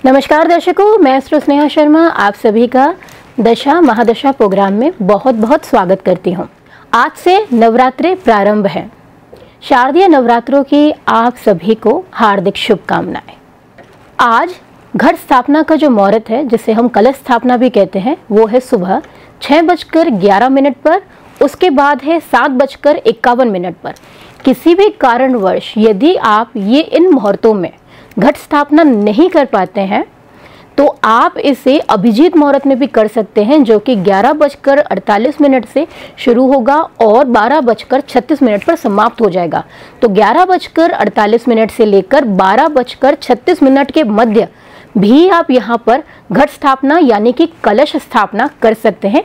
नमस्कार दर्शकों, मैं स्नेहा शर्मा आप सभी का दशा महादशा प्रोग्राम में बहुत बहुत स्वागत करती हूँ। आज से नवरात्रि प्रारंभ है। शारदीय नवरात्रों की आप सभी को हार्दिक शुभकामनाएं। आज घट स्थापना का जो मुहूर्त है, जिसे हम कलश स्थापना भी कहते हैं, वो है सुबह 6:11 पर। उसके बाद है 7:51 पर। किसी भी कारणवश यदि आप ये इन मुहूर्तों में घट स्थापना नहीं कर पाते हैं तो आप इसे अभिजीत मुहूर्त में भी कर सकते हैं, जो कि 11:48 से शुरू होगा और 12:36 पर समाप्त हो जाएगा। तो 11:48 से लेकर 12:36 के मध्य भी आप यहाँ पर घट स्थापना यानी कि कलश स्थापना कर सकते हैं।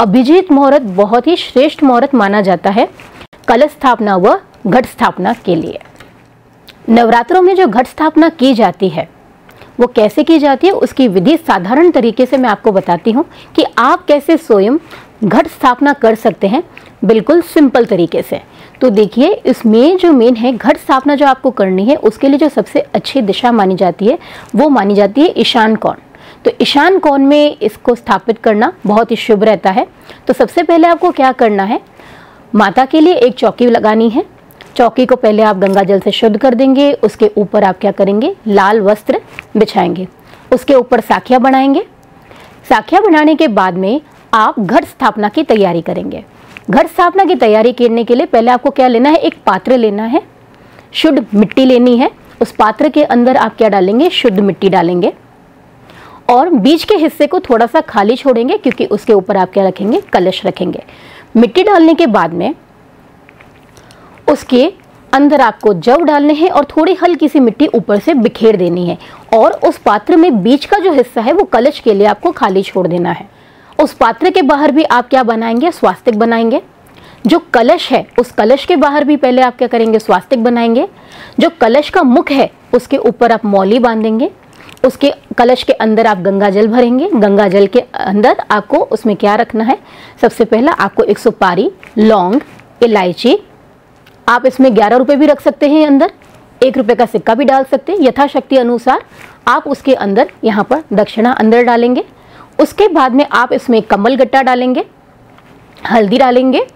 अभिजीत मुहूर्त बहुत ही श्रेष्ठ मुहूर्त माना जाता है कलश स्थापना व घट स्थापना के लिए। नवरात्रों में जो घट स्थापना की जाती है वो कैसे की जाती है, उसकी विधि साधारण तरीके से मैं आपको बताती हूँ कि आप कैसे स्वयं घट स्थापना कर सकते हैं, बिल्कुल सिंपल तरीके से। तो देखिए, इसमें जो मेन है घट स्थापना जो आपको करनी है, उसके लिए जो सबसे अच्छी दिशा मानी जाती है वो मानी जाती है ईशान कोण। तो ईशान कोण में इसको स्थापित करना बहुत ही शुभ रहता है। तो सबसे पहले आपको क्या करना है, माता के लिए एक चौकी लगानी है। चौकी को पहले आप गंगा जल से शुद्ध कर देंगे। उसके ऊपर आप क्या करेंगे, लाल वस्त्र बिछाएंगे। उसके ऊपर साखियाँ बनाएंगे। साखियाँ बनाने के बाद में आप घट स्थापना की तैयारी करेंगे। घट स्थापना की तैयारी करने के लिए पहले आपको क्या लेना है, एक पात्र लेना है, शुद्ध मिट्टी लेनी है। उस पात्र के अंदर आप क्या डालेंगे, शुद्ध मिट्टी डालेंगे और बीच के हिस्से को थोड़ा सा खाली छोड़ेंगे, क्योंकि उसके ऊपर आप क्या रखेंगे, कलश रखेंगे। मिट्टी डालने के बाद में उसके अंदर आपको जव डालने हैं और थोड़ी हल्की सी मिट्टी ऊपर से बिखेर देनी है और उस पात्र में बीच का जो हिस्सा है वो कलश के लिए आपको खाली छोड़ देना है। उस पात्र के बाहर भी आप क्या बनाएंगे, स्वास्तिक बनाएंगे। जो कलश है उस कलश के बाहर भी पहले आप क्या करेंगे, स्वास्तिक बनाएंगे। जो कलश का मुख है उसके ऊपर आप मौली बांधेंगे। उसके कलश के अंदर आप गंगा जल भरेंगे। गंगा जल के अंदर आपको उसमें क्या रखना है, सबसे पहला आपको एक सुपारी, लौंग, इलायची, आप इसमें 11 रुपए भी रख सकते हैं, अंदर 1 रुपए का सिक्का भी डाल सकते हैं, यथाशक्ति अनुसार आप उसके अंदर यहाँ पर दक्षिणा अंदर डालेंगे। उसके बाद में आप इसमें कमल गट्टा डालेंगे, हल्दी डालेंगे।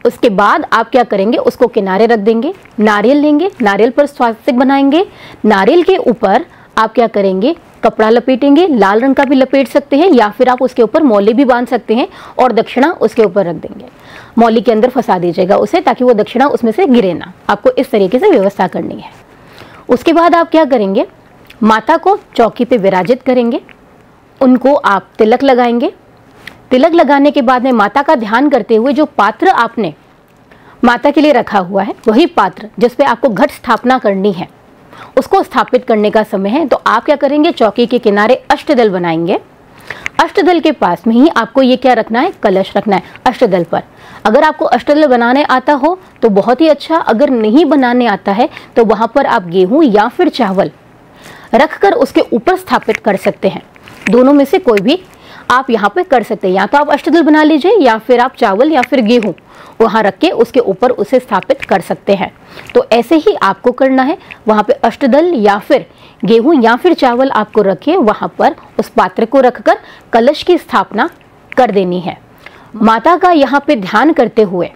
उसके बाद आप क्या करेंगे, उसको किनारे रख देंगे। नारियल लेंगे, नारियल पर स्वास्तिक बनाएंगे। नारियल के ऊपर आप क्या करेंगे, कपड़ा लपेटेंगे। लाल रंग का भी लपेट सकते हैं या फिर आप उसके ऊपर मौली भी बांध सकते हैं और दक्षिणा उसके ऊपर रख देंगे। मौली के अंदर फंसा दीजिएगा उसे, ताकि वो दक्षिणा उसमें से गिरे ना। आपको इस तरीके से व्यवस्था करनी है। उसके बाद आप क्या करेंगे, माता को चौकी पे विराजित करेंगे। उनको आप तिलक लगाएंगे। तिलक लगाने के बाद में माता का ध्यान करते हुए जो पात्र आपने माता के लिए रखा हुआ है, वही पात्र जिसपे आपको घट स्थापना करनी है, उसको स्थापित करने का समय है। तो आप क्या करेंगे, चौकी के किनारे अष्टदल बनाएंगे। अष्टदल के पास में ही आपको ये क्या रखना है, कलश रखना है अष्टदल पर। अगर आपको अष्टदल बनाने आता हो तो बहुत ही अच्छा, अगर नहीं बनाने आता है तो वहां पर आप गेहूं या फिर चावल रखकर उसके ऊपर स्थापित कर सकते हैं। दोनों में से कोई भी आप यहाँ पे कर सकते हैं। या तो आप अष्टदल बना लीजिए या फिर आप चावल या फिर गेहूं वहां रख के उसके ऊपर उसे स्थापित कर सकते हैं। तो ऐसे ही आपको करना है। वहां पे अष्टदल या फिर गेहूं या फिर चावल आपको रखिए, वहां पर उस पात्र को रखकर कलश की स्थापना कर देनी है। माता का यहाँ पे ध्यान करते हुए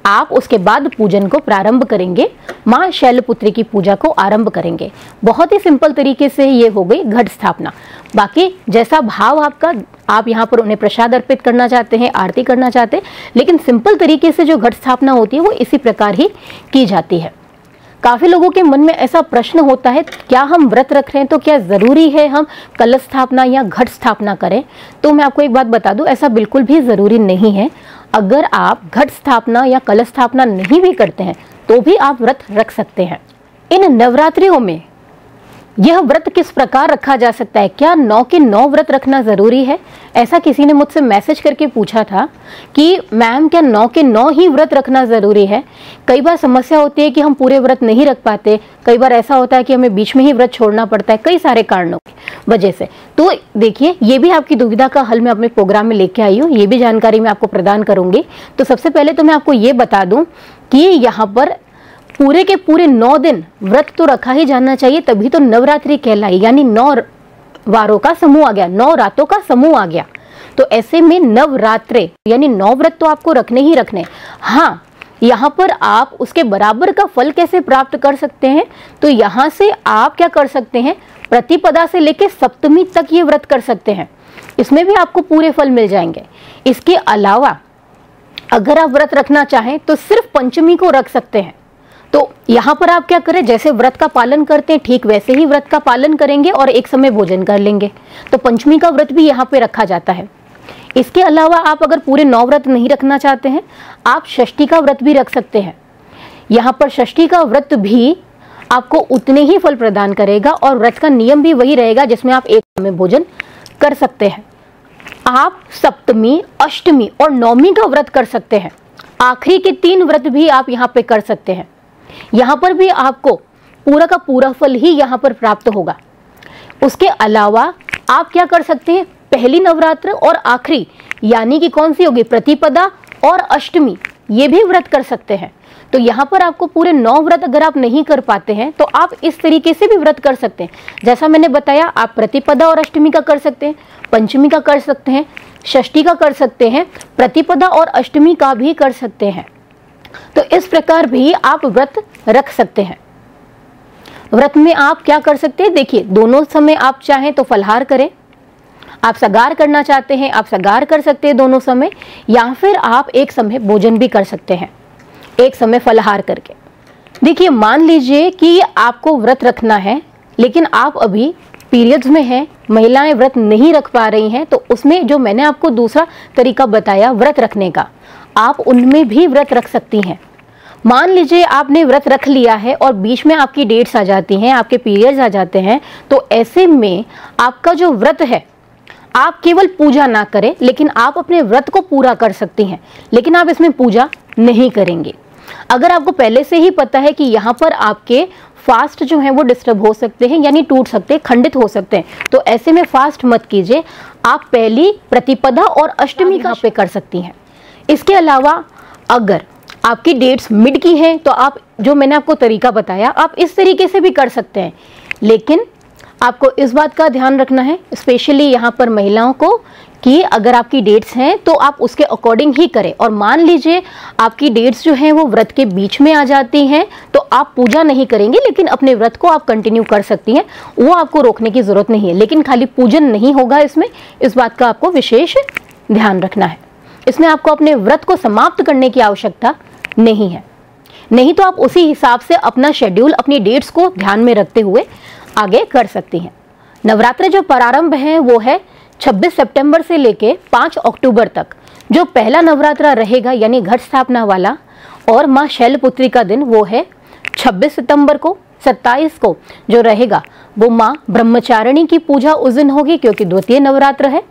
आप उसके बाद पूजन को प्रारंभ करेंगे। माँ शैलपुत्री की पूजा को आरंभ करेंगे। बहुत ही सिंपल तरीके से ये हो गई घट स्थापना। बाकी जैसा भाव आपका, आप यहाँ पर उन्हें प्रसाद अर्पित करना चाहते हैं, आरती करना चाहते हैं, लेकिन सिंपल तरीके से जो घट स्थापना होती है वो इसी प्रकार ही की जाती है। काफ़ी लोगों के मन में ऐसा प्रश्न होता है, क्या हम व्रत रख रहे हैं तो क्या ज़रूरी है हम कलश स्थापना या घट स्थापना करें? तो मैं आपको एक बात बता दूं, ऐसा बिल्कुल भी ज़रूरी नहीं है। अगर आप घट स्थापना या कलश स्थापना नहीं भी करते हैं तो भी आप व्रत रख सकते हैं। इन नवरात्रियों में यह व्रत किस प्रकार रखा जा सकता है, क्या 9 के 9 व्रत रखना ज़रूरी है? ऐसा किसी ने मुझसे मैसेज करके पूछा था कि मैम क्या 9 के 9 ही व्रत रखना ज़रूरी है? कई बार समस्या होती है कि हम पूरे व्रत नहीं रख पाते। कई बार ऐसा होता है कि हमें बीच में ही व्रत छोड़ना पड़ता है, कई सारे कारणों की वजह से। तो देखिए, ये भी आपकी दुविधा का हल मैं अपने प्रोग्राम में लेके आई हूँ। ये भी जानकारी मैं आपको प्रदान करूँगी। तो सबसे पहले तो मैं आपको ये बता दूँ कि यहाँ पर पूरे के पूरे 9 दिन व्रत तो रखा ही जाना चाहिए, तभी तो नवरात्रि कहलाई, यानी 9 वारों का समूह आ गया, 9 रातों का समूह आ गया। तो ऐसे में नवरात्रे यानी 9 व्रत तो आपको रखने ही रखने। हाँ, यहाँ पर आप उसके बराबर का फल कैसे प्राप्त कर सकते हैं, तो यहाँ से आप क्या कर सकते हैं, प्रतिपदा से लेकर सप्तमी तक ये व्रत कर सकते हैं, इसमें भी आपको पूरे फल मिल जाएंगे। इसके अलावा अगर आप व्रत रखना चाहें तो सिर्फ पंचमी को रख सकते हैं। तो यहाँ पर आप क्या करें, जैसे व्रत का पालन करते हैं ठीक वैसे ही व्रत का पालन करेंगे और एक समय भोजन कर लेंगे। तो पंचमी का व्रत भी यहाँ पे रखा जाता है। इसके अलावा आप अगर पूरे 9 व्रत नहीं रखना चाहते हैं, आप षष्ठी का व्रत भी रख सकते हैं। यहाँ पर षष्ठी का व्रत भी आपको उतने ही फल प्रदान करेगा और व्रत का नियम भी वही रहेगा जिसमें आप एक समय भोजन कर सकते हैं। आप सप्तमी, अष्टमी और नवमी का व्रत कर सकते हैं। आखिरी के 3 व्रत भी आप यहाँ पे कर सकते हैं। यहाँ पर भी आपको पूरा का पूरा फल ही यहाँ पर प्राप्त होगा। उसके अलावा आप क्या कर सकते हैं, पहली नवरात्र और आखिरी यानी कि कौन सी होगी, प्रतिपदा और अष्टमी, ये भी व्रत कर सकते हैं। तो यहाँ पर आपको पूरे 9 व्रत अगर आप नहीं कर पाते हैं तो आप इस तरीके से भी व्रत कर सकते हैं। जैसा मैंने बताया, आप प्रतिपदा और अष्टमी का कर सकते हैं, पंचमी का कर सकते हैं, षष्ठी का कर सकते हैं, प्रतिपदा और अष्टमी का भी कर सकते हैं। तो इस प्रकार भी आप व्रत रख सकते हैं। व्रत में आप क्या कर सकते हैं, देखिए दोनों समय आप चाहें तो फलाहार करें, आप सगार करना चाहते हैं आप सगार कर सकते हैं दोनों समय, या फिर आप एक समय भोजन भी कर सकते हैं एक समय फलाहार करके। देखिए मान लीजिए कि आपको व्रत रखना है लेकिन आप अभी पीरियड्स में हैं, महिलाएं व्रत नहीं रख पा रही हैं, तो उसमें जो मैंने आपको दूसरा तरीका बताया व्रत रखने का, आप उनमें भी व्रत रख सकती हैं। मान लीजिए आपने व्रत रख लिया है और बीच में आपकी डेट्स आ जाती हैं, आपके पीरियड्स आ जाते हैं, तो ऐसे में आपका जो व्रत है, आप केवल पूजा ना करें लेकिन आप अपने व्रत को पूरा कर सकती हैं, लेकिन आप इसमें पूजा नहीं करेंगे। अगर आपको पहले से ही पता है कि यहाँ पर आपके फास्ट जो है वो डिस्टर्ब हो सकते हैं, यानी टूट सकते हैं, खंडित हो सकते हैं, तो ऐसे में फास्ट मत कीजिए। आप पहली प्रतिपदा और अष्टमी का पे कर सकती हैं। इसके अलावा अगर आपकी डेट्स मिड की हैं तो आप जो मैंने आपको तरीका बताया आप इस तरीके से भी कर सकते हैं, लेकिन आपको इस बात का ध्यान रखना है स्पेशली यहाँ पर महिलाओं को कि अगर आपकी डेट्स हैं तो आप उसके अकॉर्डिंग ही करें। और मान लीजिए आपकी डेट्स जो हैं वो व्रत के बीच में आ जाती हैं तो आप पूजा नहीं करेंगे लेकिन अपने व्रत को आप कंटिन्यू कर सकती हैं, वो आपको रोकने की जरूरत नहीं है। लेकिन खाली पूजन नहीं होगा इसमें, इस बात का आपको विशेष ध्यान रखना है। इसमें आपको अपने व्रत को समाप्त करने की आवश्यकता नहीं है, नहीं तो आप उसी हिसाब से अपना शेड्यूल, अपनी डेट्स को ध्यान में रखते हुए आगे कर सकती हैं। नवरात्र जो प्रारंभ है वो है 26 सितंबर से लेके 5 अक्टूबर तक। जो पहला नवरात्रा रहेगा यानी घट स्थापना वाला और माँ शैलपुत्री का दिन वो है 26 सितंबर को। 27 को जो रहेगा वो माँ ब्रह्मचारिणी की पूजा उस दिन होगी क्योंकि द्वितीय नवरात्र है।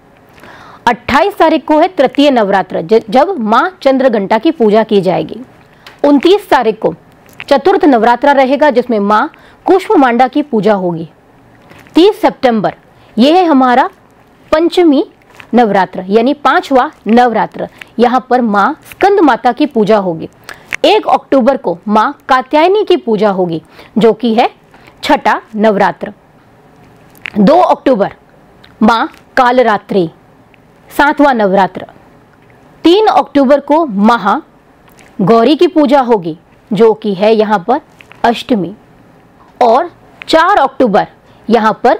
28 तारीख को है तृतीय नवरात्र जब माँ चंद्रघंटा की पूजा की जाएगी। 29 तारीख को चतुर्थ नवरात्रा रहेगा जिसमें माँ कुष्मांडा की पूजा होगी। 30 सितंबर ये है हमारा पंचमी नवरात्र यानी 5वां नवरात्र, यहाँ पर माँ स्कंद माता की पूजा होगी। 1 अक्टूबर को माँ कात्यायनी की पूजा होगी जो कि है छठा नवरात्र। 2 अक्टूबर माँ कालरात्रि 7वां नवरात्र। 3 अक्टूबर को महा गौरी की पूजा होगी जो कि है यहाँ पर अष्टमी। और 4 अक्टूबर यहाँ पर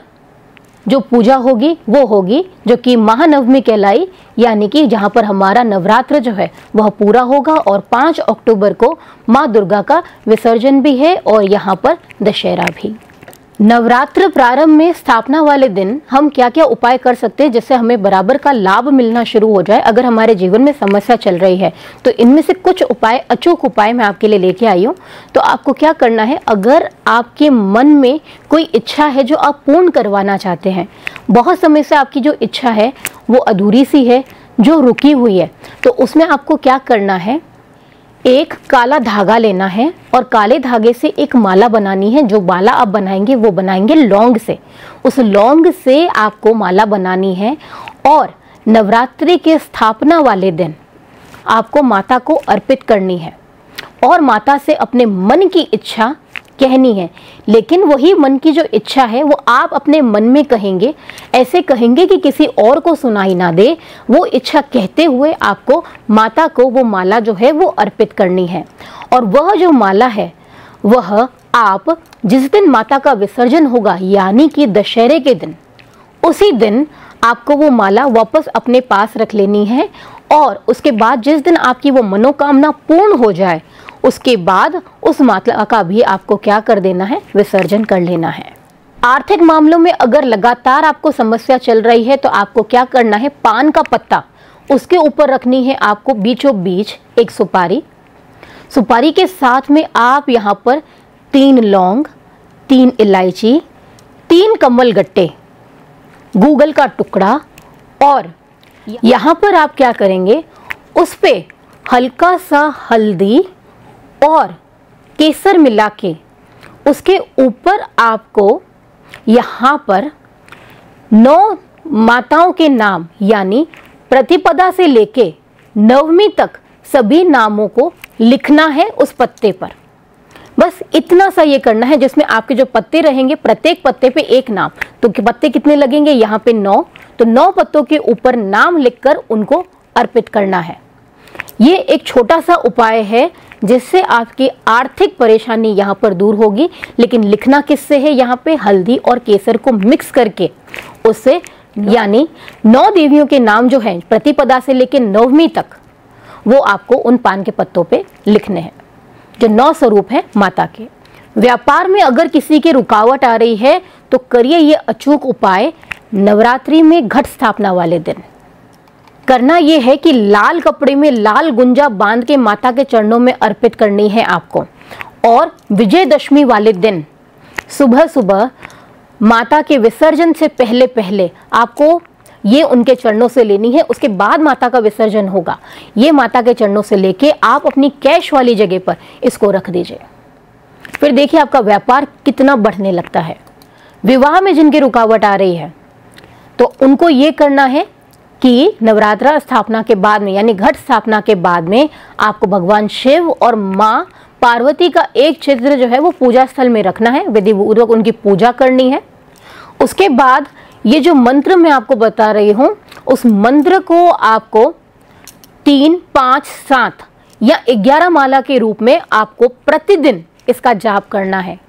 जो पूजा होगी वो होगी जो कि महानवमी कहलाई, यानी कि जहाँ पर हमारा नवरात्र जो है वह पूरा होगा। और 5 अक्टूबर को माँ दुर्गा का विसर्जन भी है और यहाँ पर दशहरा भी। नवरात्र प्रारंभ में स्थापना वाले दिन हम क्या क्या उपाय कर सकते हैं जिससे हमें बराबर का लाभ मिलना शुरू हो जाए अगर हमारे जीवन में समस्या चल रही है, तो इनमें से कुछ उपाय, अचूक उपाय मैं आपके लिए लेके आई हूँ। तो आपको क्या करना है, अगर आपके मन में कोई इच्छा है जो आप पूर्ण करवाना चाहते हैं, बहुत समय से आपकी जो इच्छा है वो अधूरी सी है, जो रुकी हुई है, तो उसमें आपको क्या करना है, एक काला धागा लेना है और काले धागे से एक माला बनानी है। जो माला आप बनाएंगे वो बनाएंगे लौंग से। उस लौंग से आपको माला बनानी है और नवरात्रि के स्थापना वाले दिन आपको माता को अर्पित करनी है और माता से अपने मन की इच्छा कहनी है, लेकिन वही मन की जो इच्छा है वो आप अपने मन में कहेंगे, ऐसे कहेंगे कि किसी और को सुनाई ना दे। वो इच्छा कहते हुए आपको माता को वो माला जो है वो अर्पित करनी है। और वह जो माला है वह आप जिस दिन माता का विसर्जन होगा, यानी कि दशहरे के दिन, उसी दिन आपको वो माला वापस अपने पास रख लेनी है। और उसके बाद जिस दिन आपकी वो मनोकामना पूर्ण हो जाए, उसके बाद उस माला का भी आपको क्या कर देना है, विसर्जन कर लेना है। आर्थिक मामलों में अगर लगातार आपको समस्या चल रही है तो आपको क्या करना है, पान का पत्ता उसके ऊपर रखनी है आपको बीचों बीच एक सुपारी। सुपारी के साथ में आप यहाँ पर 3 लौंग, 3 इलायची, 3 कमल गट्टे, गूगल का टुकड़ा, और यहाँ पर आप क्या करेंगे, उस पे हल्का सा हल्दी और केसर मिला के उसके ऊपर आपको यहाँ पर 9 माताओं के नाम, यानी प्रतिपदा से लेके 9वीं तक सभी नामों को लिखना है उस पत्ते पर। बस इतना सा ये करना है, जिसमें आपके जो पत्ते रहेंगे प्रत्येक पत्ते पे एक नाम। तो पत्ते कितने लगेंगे, यहाँ पे 9, तो 9 पत्तों के ऊपर नाम लिखकर उनको अर्पित करना है। ये एक छोटा सा उपाय है जिससे आपकी आर्थिक परेशानी यहाँ पर दूर होगी। लेकिन लिखना किससे है, यहाँ पे हल्दी और केसर को मिक्स करके उससे, यानी 9 देवियों के नाम जो हैं प्रतिपदा से लेकर 9वीं तक, वो आपको उन पान के पत्तों पे लिखने हैं, जो 9 स्वरूप है माता के। व्यापार में अगर किसी की रुकावट आ रही है तो करिए ये अचूक उपाय नवरात्रि में घट स्थापना वाले दिन। करना ये है कि लाल कपड़े में लाल गुंजा बांध के माता के चरणों में अर्पित करनी है आपको। और विजयदशमी वाले दिन सुबह सुबह माता के विसर्जन से पहले पहले आपको ये उनके चरणों से लेनी है। उसके बाद माता का विसर्जन होगा। ये माता के चरणों से लेके आप अपनी कैश वाली जगह पर इसको रख दीजिए। फिर देखिए आपका व्यापार कितना बढ़ने लगता है। विवाह में जिनकी रुकावट आ रही है तो उनको ये करना है कि नवरात्रा स्थापना के बाद में, यानी घट स्थापना के बाद में, आपको भगवान शिव और माँ पार्वती का एक चित्र जो है वो पूजा स्थल में रखना है, विधिपूर्वक उनकी पूजा करनी है। उसके बाद ये जो मंत्र मैं आपको बता रही हूँ, उस मंत्र को आपको 3, 5, 7 या 11 माला के रूप में आपको प्रतिदिन इसका जाप करना है।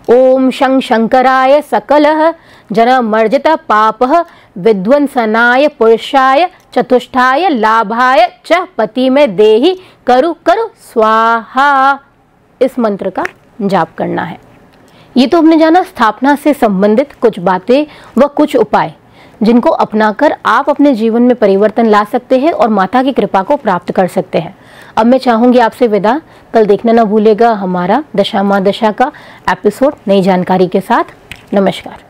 ओम शं शंकराय सकलः जनमर्जित पापः विध्वंसनाय पुरुषाय चतुष्टाय लाभाय च पति में देहि करु करु स्वाहा, इस मंत्र का जाप करना है। ये तो हमने जाना स्थापना से संबंधित कुछ बातें व कुछ उपाय, जिनको अपनाकर आप अपने जीवन में परिवर्तन ला सकते हैं और माता की कृपा को प्राप्त कर सकते हैं। अब मैं चाहूंगी आपसे विदा। कल देखना ना भूलेगा हमारा दशा माँ दशा का एपिसोड नई जानकारी के साथ। नमस्कार।